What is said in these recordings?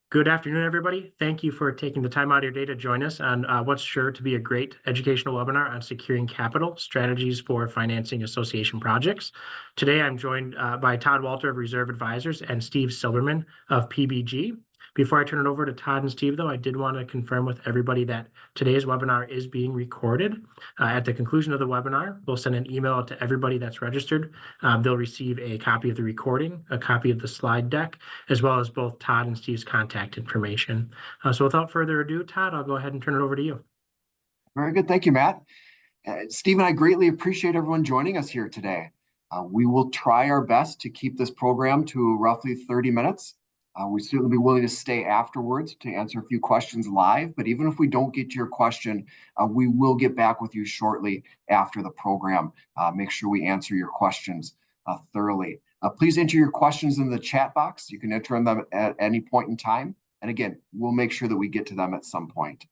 Good afternoon, everybody. Thank you for taking the time out of your day to join us on what's sure to be a great educational webinar on securing capital strategies for financing association projects. Today, I'm joined by Todd Walter of Reserve Advisors and Steve Silverman of PBG. Before I turn it over to Todd and Steve, though, I did want to confirm with everybody that today's webinar is being recorded. At the conclusion of the webinar, we'll send an email to everybody that's registered. They'll receive a copy of the recording, a copy of the slide deck, as well as both Todd and Steve's contact information. So without further ado, Todd, I'll go ahead and turn it over to you. Very good. Thank you, Matt. Steve and I greatly appreciate everyone joining us here today. We will try our best to keep this program to roughly 30 minutes. We'd certainly be willing to stay afterwards to answer a few questions live, but even if we don't get to your question, we will get back with you shortly after the program. Make sure we answer your questions thoroughly. Please enter your questions in the chat box. You can enter them at any point in time. And again, we'll make sure that we get to them at some point.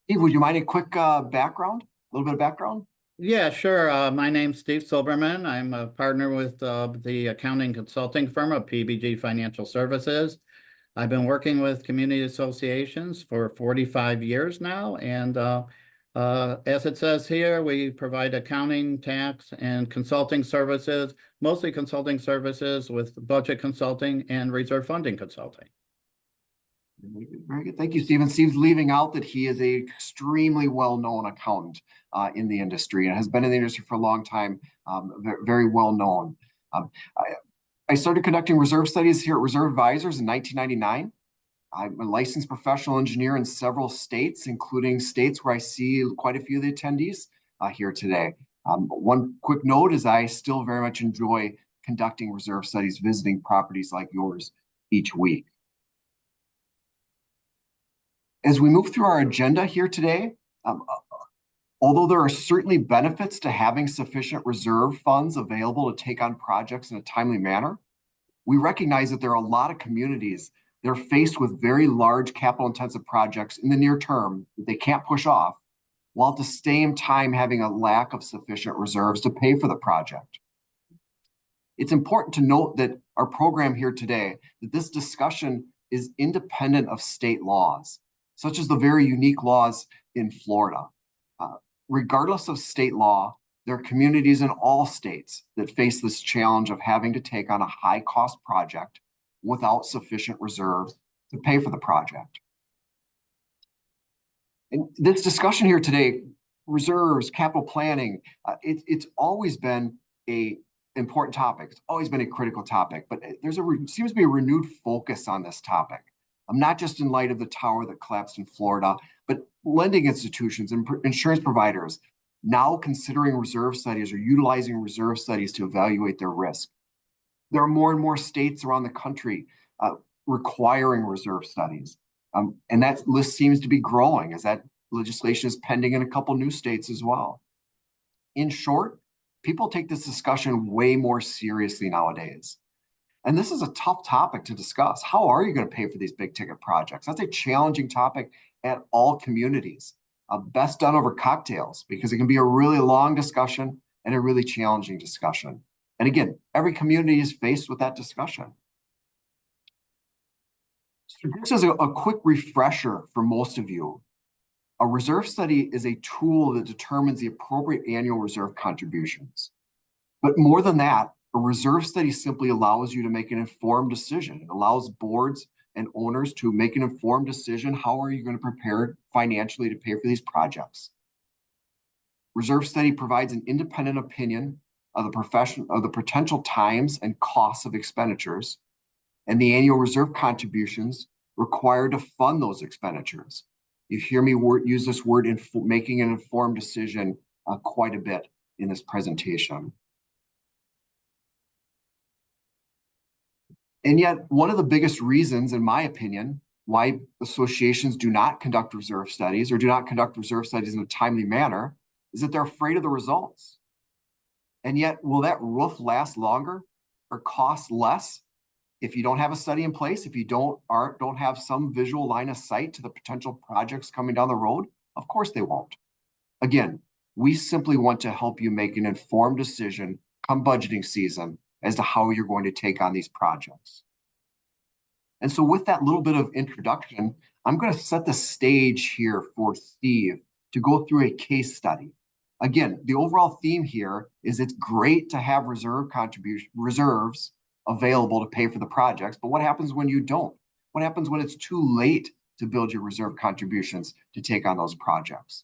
Steve, would you mind a quick background, a little bit of background? Yeah, sure. My name's Steve Silverman. I'm a partner with the accounting consulting firm of PBG Financial Services. I've been working with community associations for 45 years now. And as it says here, we provide accounting, tax, and consulting services, mostly consulting services with budget consulting and reserve funding consulting. Very good. Thank you, Steve. Steve's leaving out that he is an extremely well-known accountant in the industry and has been in the industry for a long time, very well-known. I started conducting reserve studies here at Reserve Advisors in 1999. I'm a licensed professional engineer in several states, including states where I see quite a few of the attendees here today. One quick note is I still very much enjoy conducting reserve studies, visiting properties like yours each week. As we move through our agenda here today, although there are certainly benefits to having sufficient reserve funds available to take on projects in a timely manner, we recognize that there are a lot of communities that are faced with very large capital-intensive projects in the near term that they can't push off, while at the same time having a lack of sufficient reserves to pay for the project. It's important to note that our program here today, that this discussion is independent of state laws, such as the very unique laws in Florida. Regardless of state law, there are communities in all states that face this challenge of having to take on a high-cost project without sufficient reserves to pay for the project. And this discussion here today, reserves, capital planning, it's always been an important topic. It's always been a critical topic, but seems to be a renewed focus on this topic. Not just in light of the tower that collapsed in Florida, but lending institutions and insurance providers now considering reserve studies or utilizing reserve studies to evaluate their risk. There are more and more states around the country requiring reserve studies. And that list seems to be growing as that legislation is pending in a couple new states as well. In short, people take this discussion way more seriously nowadays. And this is a tough topic to discuss. How are you going to pay for these big ticket projects? That's a challenging topic at all communities. Best done over cocktails, because it can be a really long discussion and a really challenging discussion. And again, every community is faced with that discussion. So this is a quick refresher for most of you. A reserve study is a tool that determines the appropriate annual reserve contributions. But more than that, a reserve study simply allows you to make an informed decision. It allows boards and owners to make an informed decision. How are you going to prepare financially to pay for these projects? Reserve study provides an independent opinion of the potential times and costs of expenditures and the annual reserve contributions required to fund those expenditures. You hear me use this word making an informed decision quite a bit in this presentation. And yet, one of the biggest reasons, in my opinion, why associations do not conduct reserve studies or do not conduct reserve studies in a timely manner is that they're afraid of the results. And yet, will that roof last longer or cost less if you don't have a study in place, if you don't have some visual line of sight to the potential projects coming down the road? Of course they won't. Again, we simply want to help you make an informed decision come budgeting season as to how you're going to take on these projects. And so with that little bit of introduction, I'm going to set the stage here for Steve to go through a case study. Again, the overall theme here is it's great to have reserves available to pay for the projects, but what happens when you don't? What happens when it's too late to build your reserve contributions to take on those projects?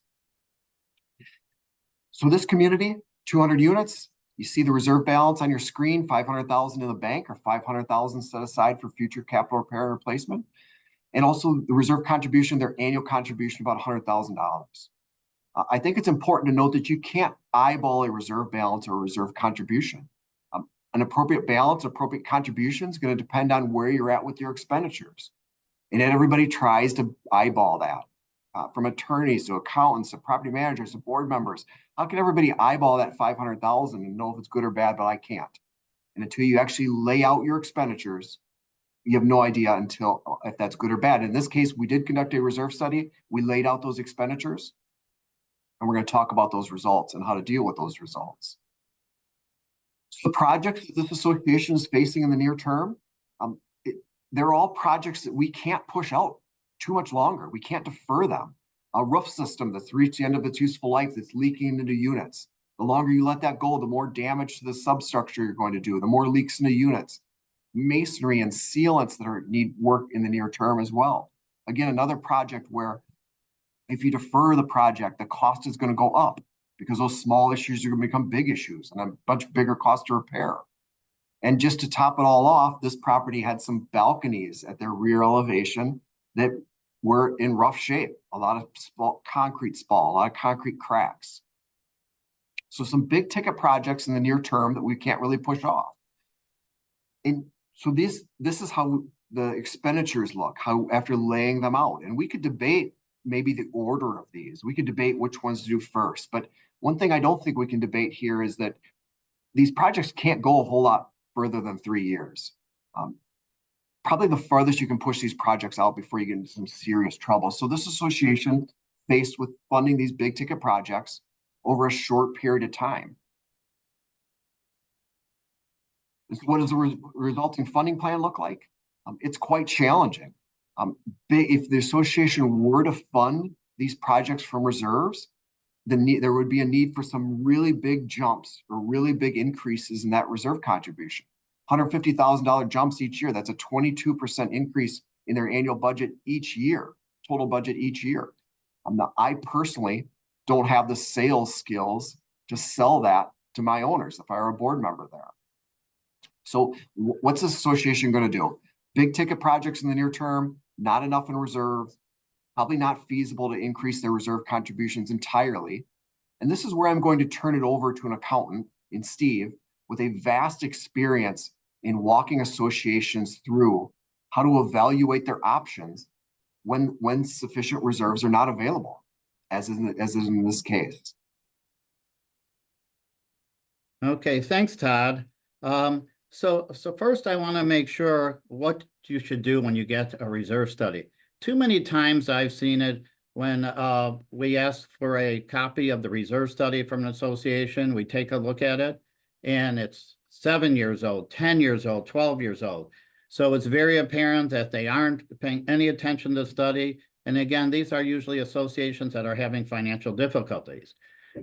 So this community, 200 units, you see the reserve balance on your screen, 500,000 in the bank or 500,000 set aside for future capital repair and replacement. And also the reserve contribution, their annual contribution, about $100,000. I think it's important to note that you can't eyeball a reserve balance or a reserve contribution. An appropriate balance, appropriate contribution is going to depend on where you're at with your expenditures. And then everybody tries to eyeball that. From attorneys to accountants to property managers to board members. How can everybody eyeball that 500,000 and know if it's good or bad, but I can't? And until you actually lay out your expenditures, you have no idea until if that's good or bad. In this case, we did conduct a reserve study. We laid out those expenditures, and we're going to talk about those results and how to deal with those results. So the projects that this association is facing in the near term, they're all projects that we can't push out too much longer. We can't defer them. A roof system that's reached the end of its useful life that's leaking into units. The longer you let that go, the more damage to the substructure you're going to do, the more leaks into units. Masonry and sealants that need work in the near term as well. Again, another project where if you defer the project, the cost is going to go up because those small issues are going to become big issues and a much bigger cost to repair. And just to top it all off, this property had some balconies at their rear elevation that were in rough shape, a lot of concrete spall, a lot of concrete cracks. So some big ticket projects in the near term that we can't really push off. And so this is how the expenditures look, how after laying them out. And we could debate maybe the order of these. We could debate which ones to do first. But one thing I don't think we can debate here is that these projects can't go a whole lot further than 3 years. Probably the farthest you can push these projects out before you get into some serious trouble. So this association faced with funding these big ticket projects over a short period of time. So what does the resulting funding plan look like? It's quite challenging. If the association were to fund these projects from reserves, there would be a need for some really big jumps or really big increases in that reserve contribution. $150,000 jumps each year. That's a 22% increase in their annual budget each year, total budget each year. I personally don't have the sales skills to sell that to my owners if I were a board member there. So what's this association going to do? Big ticket projects in the near term, not enough in reserve, probably not feasible to increase their reserve contributions entirely. And this is where I'm going to turn it over to an accountant in Steve with a vast experience in walking associations through how to evaluate their options when sufficient reserves are not available, as is in this case. Okay, thanks, Todd. So first I want to make sure what you should do when you get a reserve study. Too many times I've seen it when we ask for a copy of the reserve study from an association, we take a look at it, and it's 7 years old, 10 years old, 12 years old. So it's very apparent that they aren't paying any attention to the study. And again, these are usually associations that are having financial difficulties.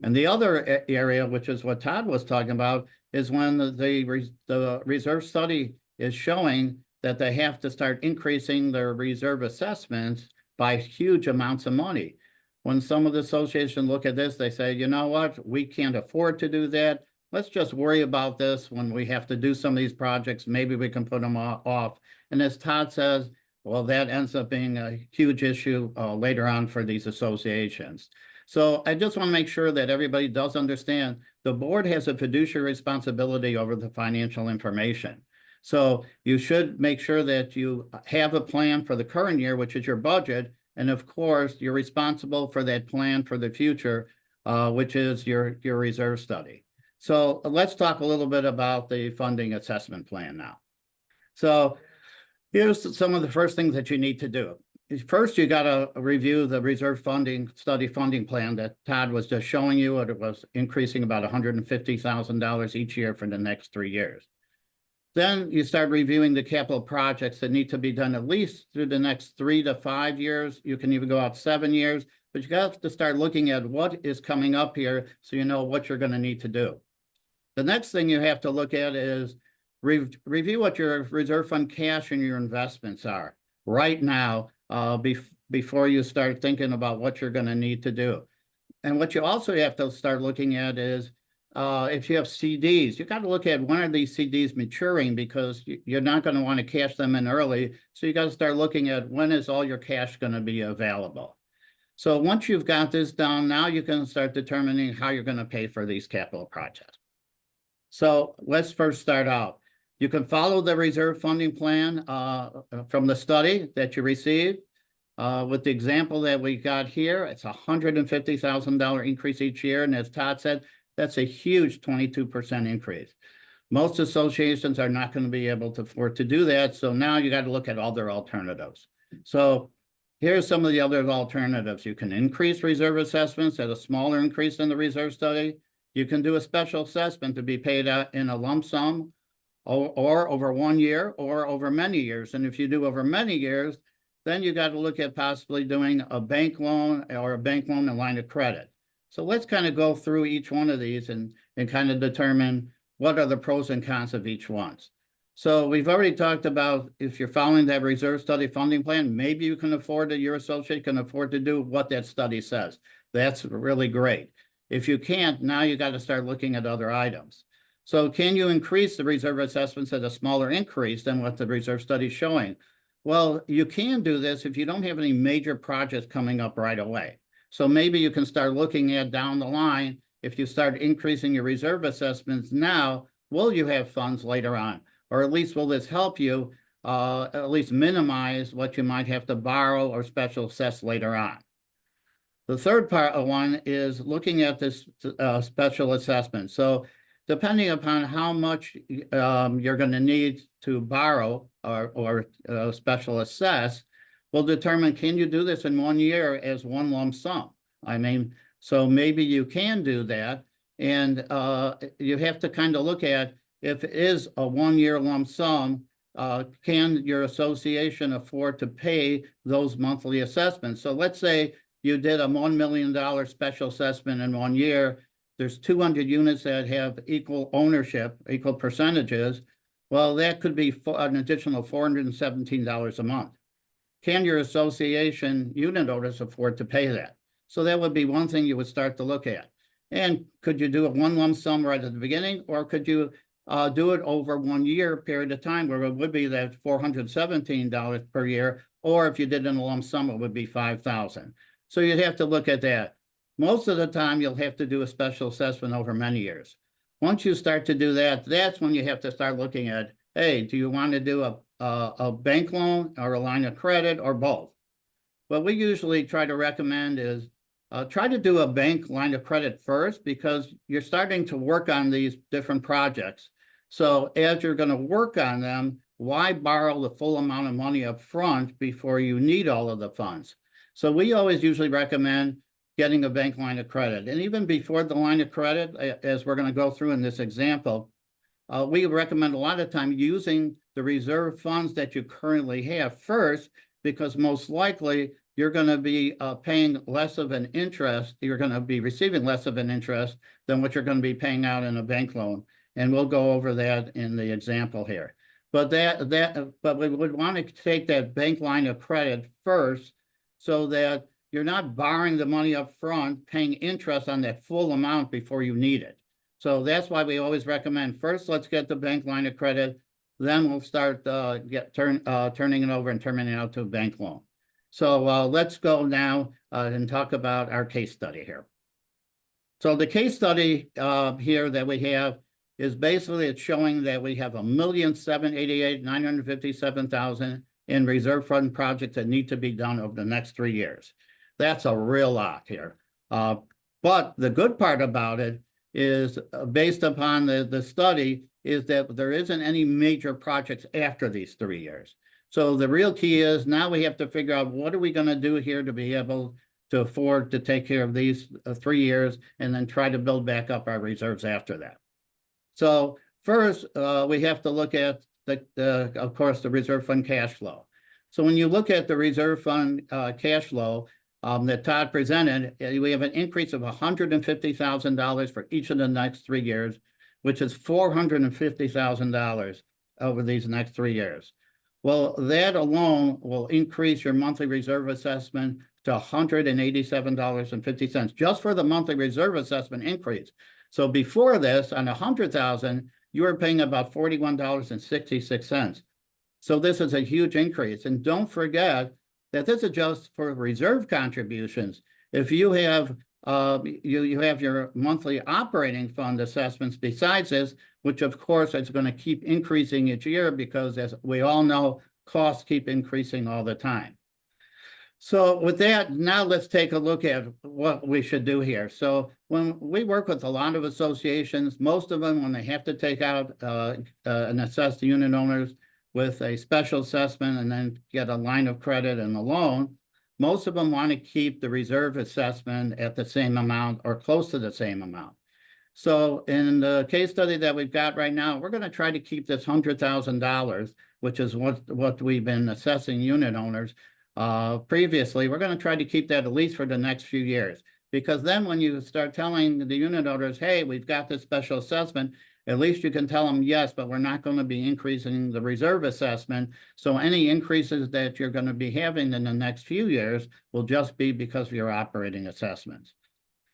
And the other area, which is what Todd was talking about, is when the reserve study is showing that they have to start increasing their reserve assessments by huge amounts of money. When some of the associations look at this, they say, you know what, we can't afford to do that. Let's just worry about this when we have to do some of these projects. Maybe we can put them off. And as Todd says, well, that ends up being a huge issue later on for these associations. So I just want to make sure that everybody does understand the board has a fiduciary responsibility over the financial information. So you should make sure that you have a plan for the current year, which is your budget. And of course, you're responsible for that plan for the future, which is your reserve study. So let's talk a little bit about the funding assessment plan now. So here's some of the first things that you need to do. First, you got to review the reserve study funding plan that Todd was just showing you. It was increasing about $150,000 each year for the next 3 years. Then you start reviewing the capital projects that need to be done at least through the next 3 to 5 years. You can even go out 7 years, but you have to start looking at what is coming up here so you know what you're going to need to do. The next thing you have to look at is review what your reserve fund cash and your investments are right now before you start thinking about what you're going to need to do. And what you also have to start looking at is if you have CDs, you got to look at when are these CDs maturing, because you're not going to want to cash them in early. So you got to start looking at when is all your cash going to be available. So once you've got this down, now you can start determining how you're going to pay for these capital projects. So let's first start out. You can follow the reserve funding plan from the study that you received. With the example that we got here, it's a $150,000 increase each year. And as Todd said, that's a huge 22% increase. Most associations are not going to be able to afford to do that. So now you got to look at all their alternatives. So here's some of the other alternatives. You can increase reserve assessments at a smaller increase in the reserve study. You can do a special assessment to be paid out in a lump sum or over 1 year or over many years. And if you do over many years, then you got to look at possibly doing a bank loan or a bank loan and line of credit. So let's kind of go through each one of these and kind of determine what are the pros and cons of each one. So we've already talked about if you're following that reserve study funding plan, maybe you can afford it, your associate can afford to do what that study says. That's really great. If you can't, now you got to start looking at other items. So can you increase the reserve assessments at a smaller increase than what the reserve study is showing? Well, you can do this if you don't have any major projects coming up right away. So maybe you can start looking at down the line, if you start increasing your reserve assessments now, will you have funds later on? Or at least will this help you at least minimize what you might have to borrow or special assess later on? The third one is looking at this special assessment. So depending upon how much you're going to need to borrow or special assess, will determine, can you do this in 1 year as one lump sum? I mean, so maybe you can do that. And you have to kind of look at, if it is a 1 year lump sum, can your association afford to pay those monthly assessments? So let's say you did a $1 million special assessment in 1 year. There's 200 units that have equal ownership, equal percentages. Well, that could be an additional $417 a month. Can your association unit owners afford to pay that? So that would be one thing you would start to look at. And could you do a one lump sum right at the beginning, or could you do it over 1 year period of time where it would be that $417 per year, or if you did it in a lump sum, it would be $5,000. So you'd have to look at that. Most of the time, you'll have to do a special assessment over many years. Once you start to do that, that's when you have to start looking at, hey, do you want to do a bank loan or a line of credit or both? What we usually try to recommend is try to do a bank line of credit first, because you're starting to work on these different projects. So as you're going to work on them, why borrow the full amount of money up front before you need all of the funds? So we always usually recommend getting a bank line of credit. And even before the line of credit, as we're going to go through in this example, we recommend a lot of time using the reserve funds that you currently have first, because most likely you're going to be paying less of an interest. You're going to be receiving less of an interest than what you're going to be paying out in a bank loan. And we'll go over that in the example here. But but we would want to take that bank line of credit first, so that you're not borrowing the money up front, paying interest on that full amount before you need it. So that's why we always recommend first, let's get the bank line of credit, then we'll start turning it over and turning it out to a bank loan. So let's go now and talk about our case study here. So the case study here that we have is basically, it's showing that we have $1,788,957,000 in reserve fund projects that need to be done over the next 3 years. That's a real lot here. But the good part about it is, based upon the study, is that there isn't any major projects after these 3 years. So the real key is now we have to figure out, what are we going to do here to be able to afford to take care of these 3 years, and then try to build back up our reserves after that. So First, we have to look at of course, the reserve fund cash flow. So when you look at the reserve fund cash flow that Todd presented, we have an increase of $150,000 for each of the next 3 years, which is $450,000 over these next 3 years. Well, that alone will increase your monthly reserve assessment to $187.50 just for the monthly reserve assessment increase. So before this, on $100,000, you were paying about $41.66. So this is a huge increase. And don't forget that this is just for reserve contributions. If you have you have your monthly operating fund assessments besides this, which of course is going to keep increasing each year because, as we all know, costs keep increasing all the time. So with that, now let's take a look at what we should do here. So when we work with a lot of associations, most of them, when they have to take out and assess the unit owners with a special assessment and then get a line of credit and a loan, most of them want to keep the reserve assessment at the same amount or close to the same amount. So in the case study that we've got right now, we're going to try to keep this $100,000, which is what we've been assessing unit owners previously. We're going to try to keep that at least for the next few years, because then when you start telling the unit owners, hey, we've got this special assessment, at least you can tell them, yes, but we're not going to be increasing the reserve assessment. So any increases that you're going to be having in the next few years will just be because of your operating assessments.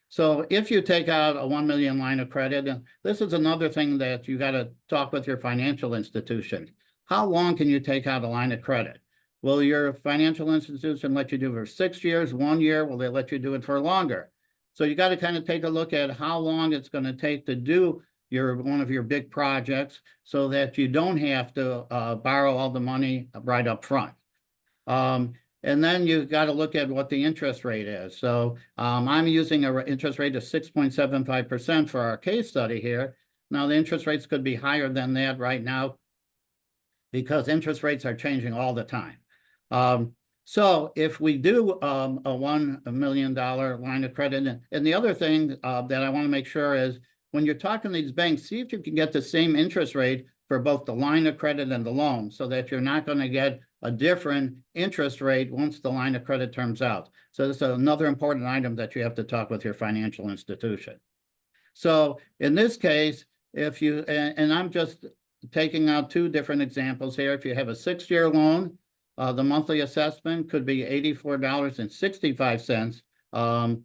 So if you take out a $1 million line of credit, this is another thing that you got to talk with your financial institution. How long can you take out a line of credit? Will your financial institution let you do it for 6 years, 1 year? Will they let you do it for longer? So you got to kind of take a look at how long it's going to take to do one of your big projects so that you don't have to borrow all the money right up front. And then you got to look at what the interest rate is. So I'm using an interest rate of 6.75% for our case study here. Now, the interest rates could be higher than that right now because interest rates are changing all the time. So if we do a $1 million line of credit, and the other thing that I want to make sure is when you're talking to these banks, see if you can get the same interest rate for both the line of credit and the loan so that you're not going to get a different interest rate once the line of credit turns out. So this is another important item that you have to talk with your financial institution. So in this case, if you, and I'm just taking out 2 different examples here. If you have a 6-year loan, the monthly assessment could be $84.65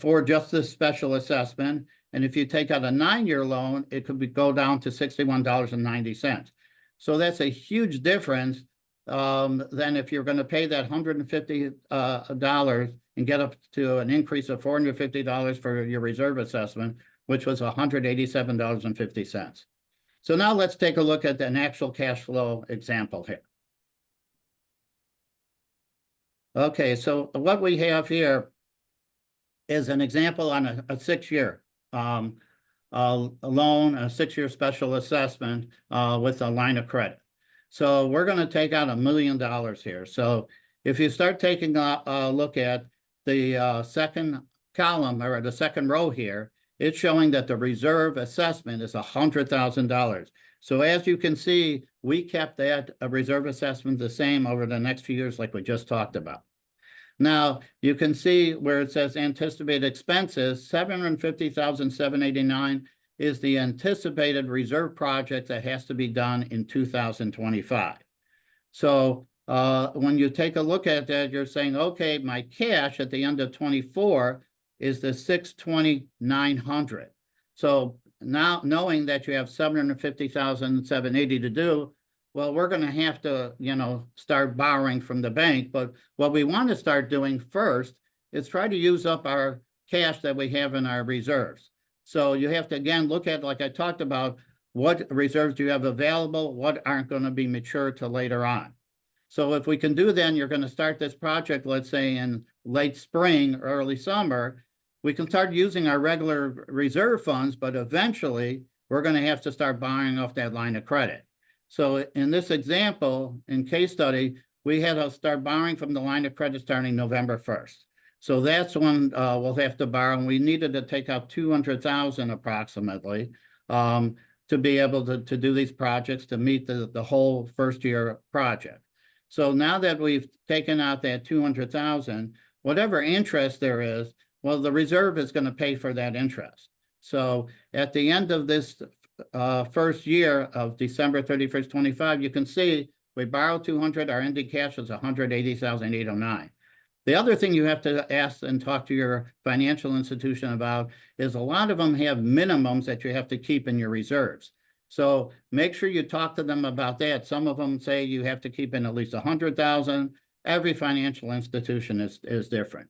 for just this special assessment. And if you take out a 9-year loan, it could go down to $61.90. So that's a huge difference than if you're going to pay that $150 and get up to an increase of $450 for your reserve assessment, which was $187.50. So now let's take a look at an actual cash flow example here. Okay, so what we have here is an example on a 6-year loan, a 6-year special assessment with a line of credit. So we're going to take out $1 million here. So if you start taking a look at the second column or the second row here, it's showing that the reserve assessment is $100,000. So as you can see, we kept that reserve assessment the same over the next few years like we just talked about. Now, you can see where it says anticipated expenses, $750,789 is the anticipated reserve project that has to be done in 2025. So when you take a look at that, you're saying, okay, my cash at the end of 24 is the $620,900. So now knowing that you have $750,780 to do, well, we're going to have to, start borrowing from the bank. But what we want to start doing first is try to use up our cash that we have in our reserves. So you have to, again, look at, like I talked about, what reserves do you have available, what aren't going to be mature till later on. So if we can do then, you're going to start this project, let's say in late spring, early summer, we can start using our regular reserve funds, but eventually we're going to have to start borrowing off that line of credit. So in this example, in case study, we had to start borrowing from the line of credit starting November 1st. So that's when we'll have to borrow. And we needed to take out $200,000 approximately. to be able to do these projects to meet the whole first year project. So now that we've taken out that 200,000, whatever interest there is, well, the reserve is going to pay for that interest. So at the end of this first year of December 31st, 25, you can see we borrowed 200, our ending cash is 180,809. The other thing you have to ask and talk to your financial institution about is a lot of them have minimums that you have to keep in your reserves. So make sure you talk to them about that. Some of them say you have to keep in at least 100,000. Every financial institution is different.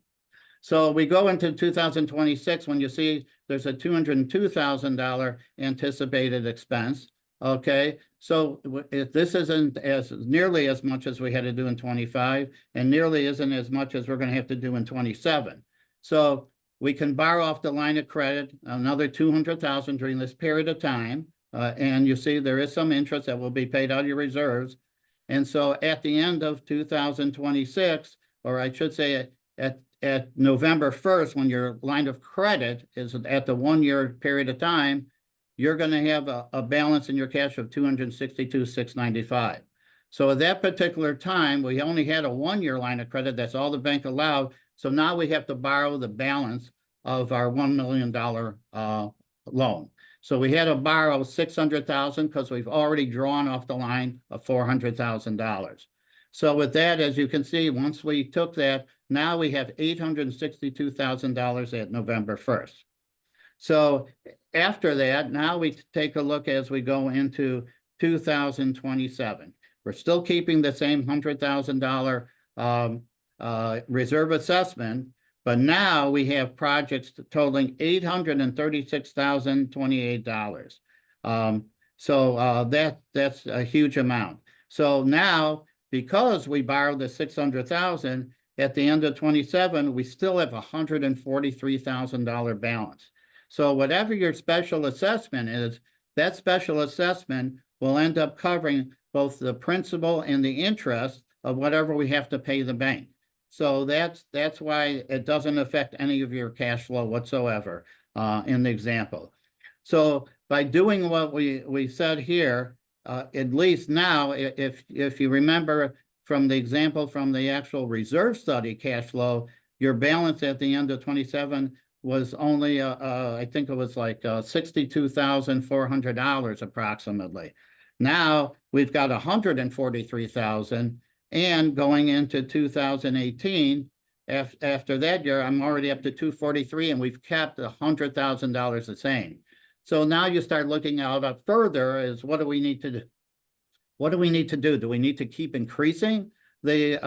So we go into 2026 when you see there's a $202,000 anticipated expense. Okay, so if this isn't as nearly as much as we had to do in 25, and nearly isn't as much as we're going to have to do in 27. So we can borrow off the line of credit another 200,000 during this period of time, and you see there is some interest that will be paid out of your reserves. And so at the end of 2026, or I should say at November 1st, when your line of credit is at the 1 year period of time, you're going to have a balance in your cash of $262,695. So at that particular time, we only had a 1 year line of credit. That's all the bank allowed. So now we have to borrow the balance of our $1 million loan. So we had to borrow $600,000 because we've already drawn off the line of $400,000. So with that, as you can see, once we took that, now we have $862,000 at November 1st. So after that, now we take a look as we go into 2027. We're still keeping the same $100,000 reserve assessment, but now we have projects totaling $836,028. So that's a huge amount. So now, because we borrowed the $600,000 at the end of 27, we still have a $143,000 balance. So whatever your special assessment is, that special assessment will end up covering both the principal and the interest of whatever we have to pay the bank. So that's why it doesn't affect any of your cash flow whatsoever in the example. So by doing what we said here, at least now, if you remember from the example from the actual reserve study cash flow, your balance at the end of 27 was only, I think it was like $62,400 approximately. Now we've got $143,000, and going into 2018, after that year, I'm already up to $243,000, and we've kept $100,000 the same. So now you start looking out further is what do we need to do? What do we need to do? Do we need to keep increasing the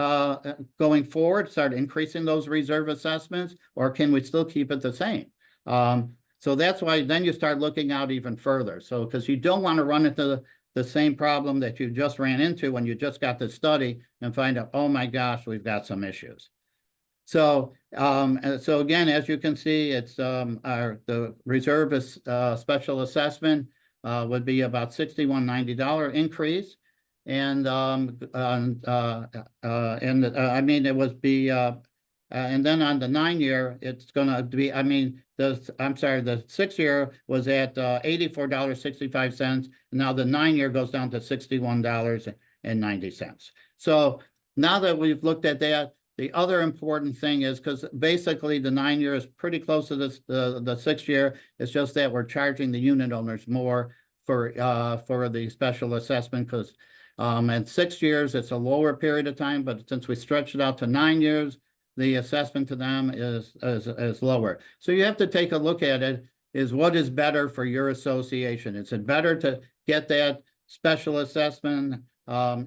going forward, start increasing those reserve assessments, or can we still keep it the same? So that's why then you start looking out even further. So because you don't want to run into the same problem that you just ran into when you just got the study and find out, oh my gosh, we've got some issues. So so again, as you can see, it's the reserve special assessment would be about $61.90 increase. And I mean, it would be, and then on the 9 year, it's going to be, I mean, the 6 year was at $84.65. Now the 9 year goes down to $61.90. So now that we've looked at that, the other important thing is because basically the 9 year is pretty close to this, the 6 year. It's just that we're charging the unit owners more for the special assessment because at 6 years, it's a lower period of time, but since we stretched it out to 9 years, the assessment to them is lower. So you have to take a look at it, is what is better for your association? Is it better to get that special assessment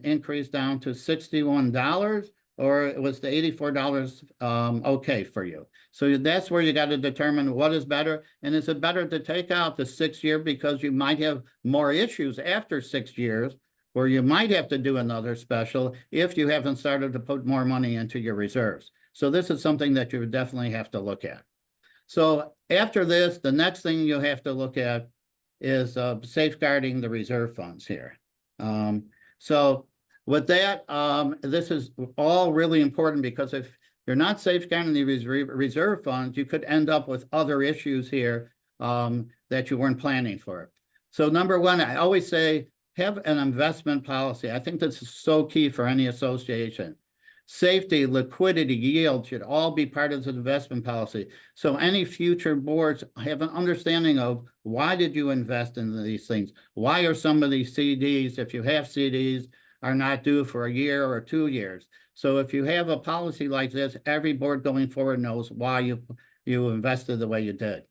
increase down to $61, or was the $84 okay for you? So that's where you got to determine what is better. And is it better to take out the 6 year because you might have more issues after 6 years, where you might have to do another special if you haven't started to put more money into your reserves. So this is something that you would definitely have to look at. So after this, the next thing you have to look at is safeguarding the reserve funds here. So with that, this is all really important because if you're not safeguarding the reserve funds, you could end up with other issues here that you weren't planning for. So number one, I always say, have an investment policy. I think this is so key for any association. Safety, liquidity, yield should all be part of the investment policy. So any future boards have an understanding of why did you invest in these things? Why are some of these CDs, if you have CDs, are not due for a year or 2 years? So if you have a policy like this, every board going forward knows why you invested the way you did.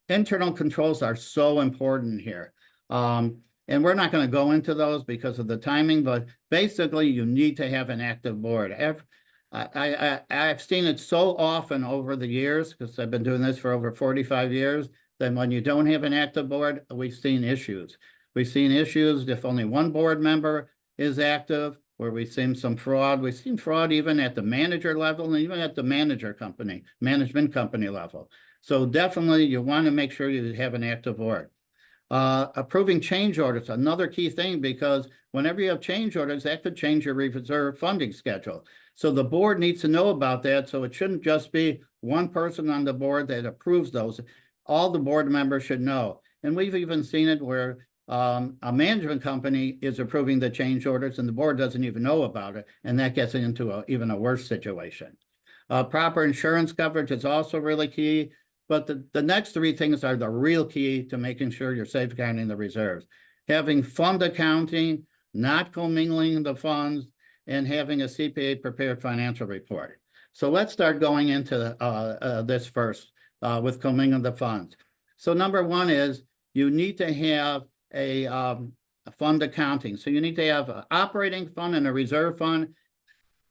Internal controls are so important here. And we're not going to go into those because of the timing, but basically you need to have an active board. I've seen it so often over the years, because I've been doing this for over 45 years, that when you don't have an active board, we've seen issues. We've seen issues if only one board member is active, where we've seen some fraud. We've seen fraud even at the manager level and even at the management company level. So definitely you want to make sure you have an active board. Approving change orders, another key thing, because whenever you have change orders, that could change your reserve funding schedule. So the board needs to know about that. So it shouldn't just be one person on the board that approves those. All the board members should know. And we've even seen it where a management company is approving the change orders and the board doesn't even know about it. And that gets into even a worse situation. Proper insurance coverage is also really key. But the next three things are the real key to making sure you're safeguarding the reserves. Having fund accounting, not commingling the funds, and having a CPA-prepared financial report. So let's start going into this first with commingling the funds. So number one is you need to have a fund accounting. So you need to have an operating fund and a reserve fund.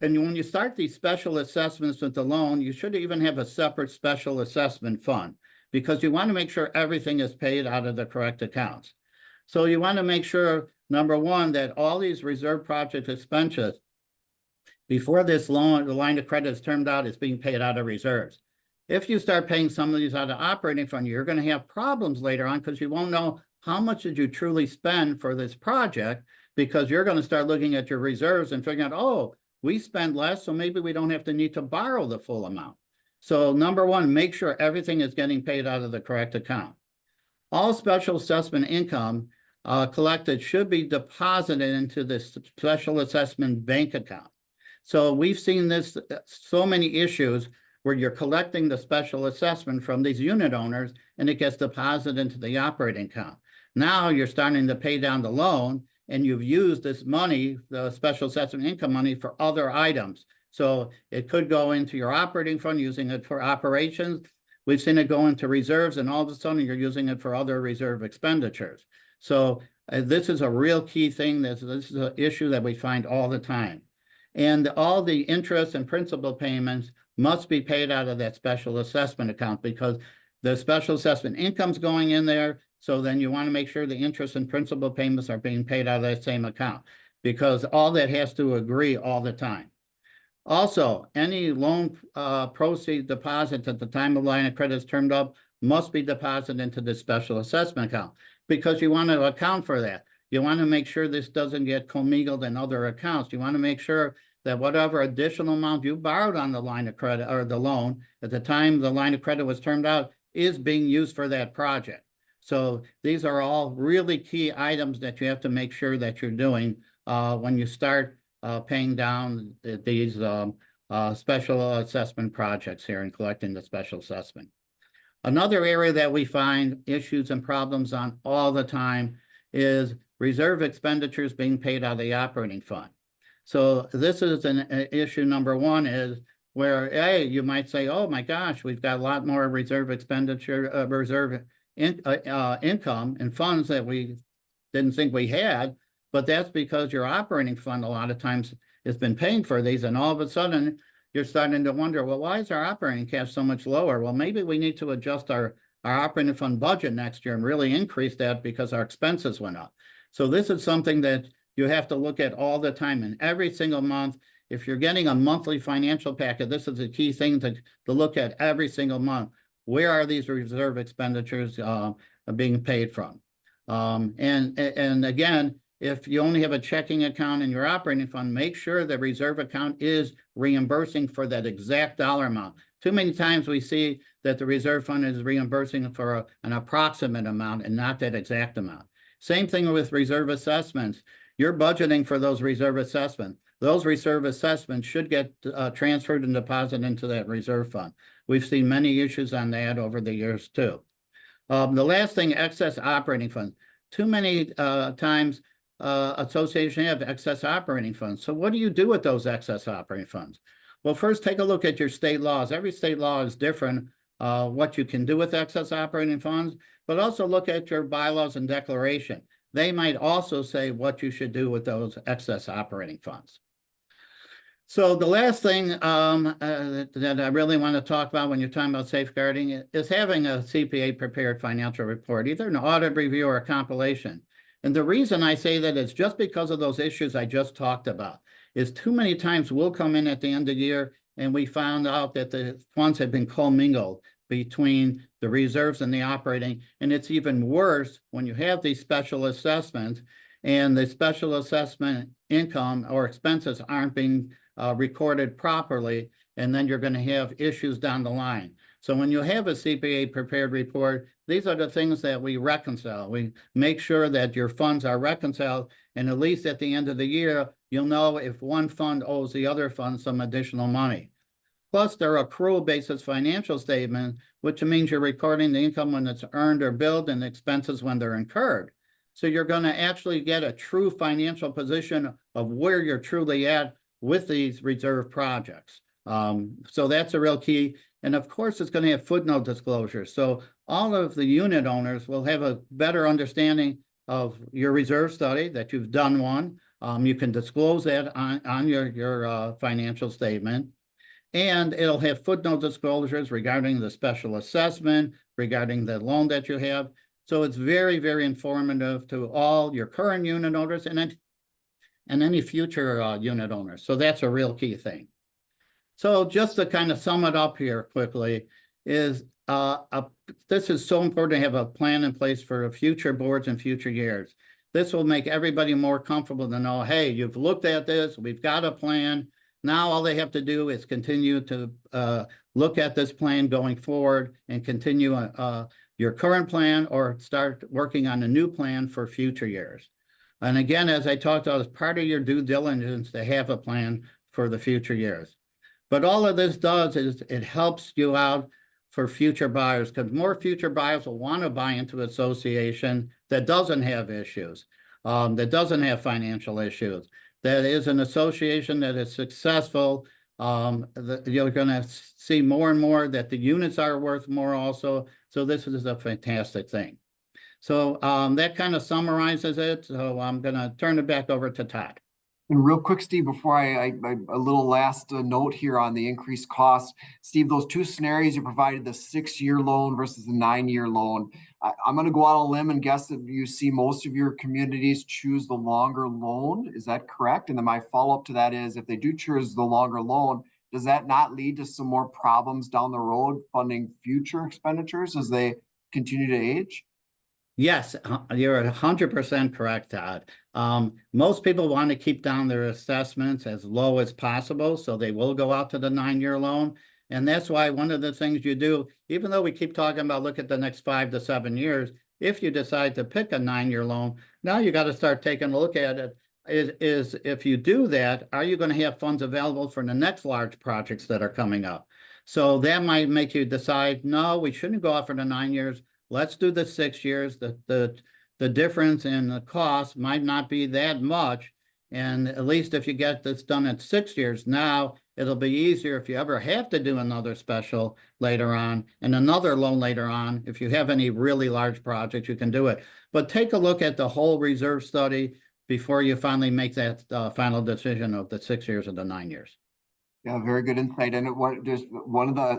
And when you start these special assessments with the loan, you should even have a separate special assessment fund, because you want to make sure everything is paid out of the correct accounts. So you want to make sure, number one, that all these reserve project expenses, before this loan, the line of credit is termed out, is being paid out of reserves. If you start paying some of these out of operating fund, you're going to have problems later on, because you won't know how much did you truly spend for this project, because you're going to start looking at your reserves and figuring out, oh, we spend less, so maybe we don't have to need to borrow the full amount. So number one, make sure everything is getting paid out of the correct account. All special assessment income collected should be deposited into the special assessment bank account. So we've seen this, so many issues where you're collecting the special assessment from these unit owners and it gets deposited into the operating account. Now you're starting to pay down the loan, and you've used this money, the special assessment income money, for other items. So it could go into your operating fund, using it for operations. We've seen it go into reserves, and all of a sudden you're using it for other reserve expenditures. So this is a real key thing. This is an issue that we find all the time. And all the interest and principal payments must be paid out of that special assessment account, because the special assessment income's going in there. So then you want to make sure the interest and principal payments are being paid out of that same account, because all that has to agree all the time. Also, any loan proceed deposit at the time of line of credit is turned up must be deposited into the special assessment account, because you want to account for that. You want to make sure this doesn't get commingled in other accounts. You want to make sure that whatever additional amount you borrowed on the line of credit or the loan at the time the line of credit was turned out is being used for that project. So these are all really key items that you have to make sure that you're doing when you start paying down these special assessment projects here and collecting the special assessment. Another area that we find issues and problems on all the time is reserve expenditures being paid out of the operating fund. So this is an issue. Number one is where, hey, you might say, oh my gosh, we've got a lot more reserve expenditure, income and funds that we didn't think we had, but that's because your operating fund a lot of times has been paying for these, and all of a sudden you're starting to wonder, well, why is our operating cash so much lower? Well, maybe we need to adjust our operating fund budget next year and really increase that because our expenses went up. So this is something that you have to look at all the time, and every single month. If you're getting a monthly financial packet, this is a key thing to look at every single month. Where are these reserve expenditures being paid from? And again, if you only have a checking account in your operating fund, make sure the reserve account is reimbursing for that exact dollar amount. Too many times we see that the reserve fund is reimbursing for an approximate amount and not that exact amount. Same thing with reserve assessments. You're budgeting for those reserve assessments. Those reserve assessments should get transferred and deposited into that reserve fund. We've seen many issues on that over the years too. The last thing, excess operating funds. Too many times associations have excess operating funds. So what do you do with those excess operating funds? Well, first take a look at your state laws. Every state law is different, what you can do with excess operating funds, but also look at your bylaws and declaration. They might also say what you should do with those excess operating funds. So the last thing that I really want to talk about when you're talking about safeguarding is having a CPA-prepared financial report, either an audit review or a compilation. And the reason I say that is just because of those issues I just talked about, is too many times we'll come in at the end of the year and we found out that the funds have been commingled between the reserves and the operating. And it's even worse when you have these special assessments and the special assessment income or expenses aren't being recorded properly, and then you're going to have issues down the line. So when you have a CPA prepared report, these are the things that we reconcile. We make sure that your funds are reconciled, and at least at the end of the year, you'll know if one fund owes the other fund some additional money. Plus, there are accrual basis financial statements, which means you're recording the income when it's earned or billed and expenses when they're incurred. So you're going to actually get a true financial position of where you're truly at with these reserve projects. So that's a real key. And of course, it's going to have footnote disclosures. So all of the unit owners will have a better understanding of your reserve study, that you've done one. You can disclose that on your financial statement. And it'll have footnote disclosures regarding the special assessment, regarding the loan that you have. So it's very, very informative to all your current unit owners and any future unit owners. So that's a real key thing. So just to kind of sum it up here quickly is this is so important to have a plan in place for future boards and future years. This will make everybody more comfortable to know, hey, you've looked at this, we've got a plan. Now all they have to do is continue to look at this plan going forward and continue your current plan or start working on a new plan for future years. And again, as I talked about, it's part of your due diligence to have a plan for the future years. But all of this does is it helps you out for future buyers, because more future buyers will want to buy into an association that doesn't have issues, that doesn't have financial issues, that is an association that is successful. You're going to see more and more that the units are worth more also. So this is a fantastic thing. So that kind of summarizes it. So I'm going to turn it back over to Todd. And real quick, Steve, before a little last note here on the increased cost. Steve, those two scenarios you provided, the 6-year loan versus the 9-year loan, I'm going to go out on a limb and guess that you see most of your communities choose the longer loan. Is that correct? And then my follow-up to that is, if they do choose the longer loan, does that not lead to some more problems down the road funding future expenditures as they continue to age? Yes, you're 100% correct, Todd. Most people want to keep down their assessments as low as possible, so they will go out to the 9-year loan. And that's why one of the things you do, even though we keep talking about look at the next 5 to 7 years, if you decide to pick a 9-year loan, now you got to start taking a look at it. Is if you do that, are you going to have funds available for the next large projects that are coming up? So that might make you decide, no, we shouldn't go out for the 9 years. Let's do the 6 years. The difference in the cost might not be that much. And at least if you get this done at 6 years, now it'll be easier if you ever have to do another special later on and another loan later on. If you have any really large projects, you can do it. But take a look at the whole reserve study before you finally make that final decision of the 6 years or the 9 years. Yeah, very good insight. And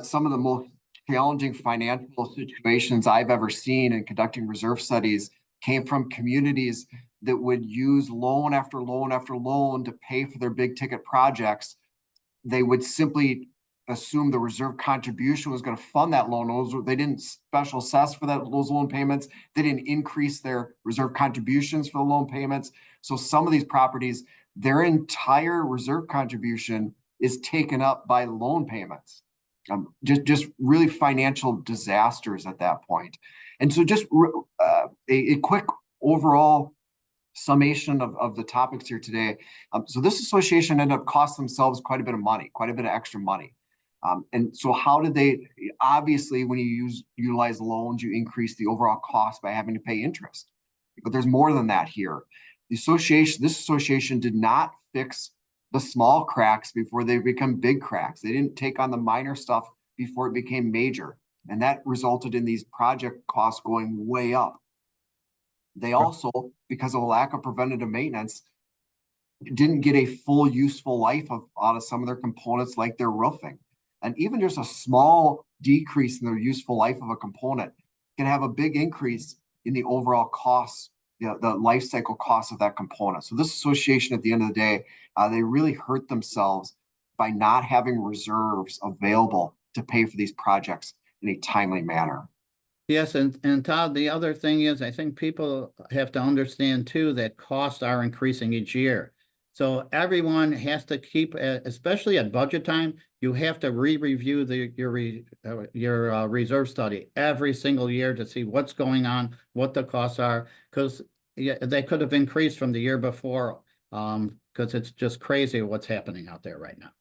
some of the most challenging financial situations I've ever seen in conducting reserve studies came from communities that would use loan after loan after loan to pay for their big ticket projects. They would simply assume the reserve contribution was going to fund that loan. They didn't special assess for those loan payments. They didn't increase their reserve contributions for the loan payments. So some of these properties, their entire reserve contribution is taken up by loan payments. Just really financial disasters at that point. And so just a quick overall summation of the topics here today. So this association ended up costing themselves quite a bit of money, quite a bit of extra money. And so how did they, obviously, when you utilize loans, you increase the overall cost by having to pay interest. But there's more than that here. This association did not fix the small cracks before they become big cracks. They didn't take on the minor stuff before it became major. And that resulted in these project costs going way up. They also, because of a lack of preventative maintenance, didn't get a full useful life out of some of their components, like their roofing. And even just a small decrease in the useful life of a component can have a big increase in the overall costs, the life cycle costs of that component. So this association, at the end of the day, they really hurt themselves by not having reserves available to pay for these projects in a timely manner. Yes, and Todd, the other thing is, I think people have to understand too that costs are increasing each year. So everyone has to keep, especially at budget time, you have to review your reserve study every single year to see what's going on, what the costs are, because they could have increased from the year before, because it's just crazy what's happening out there right now.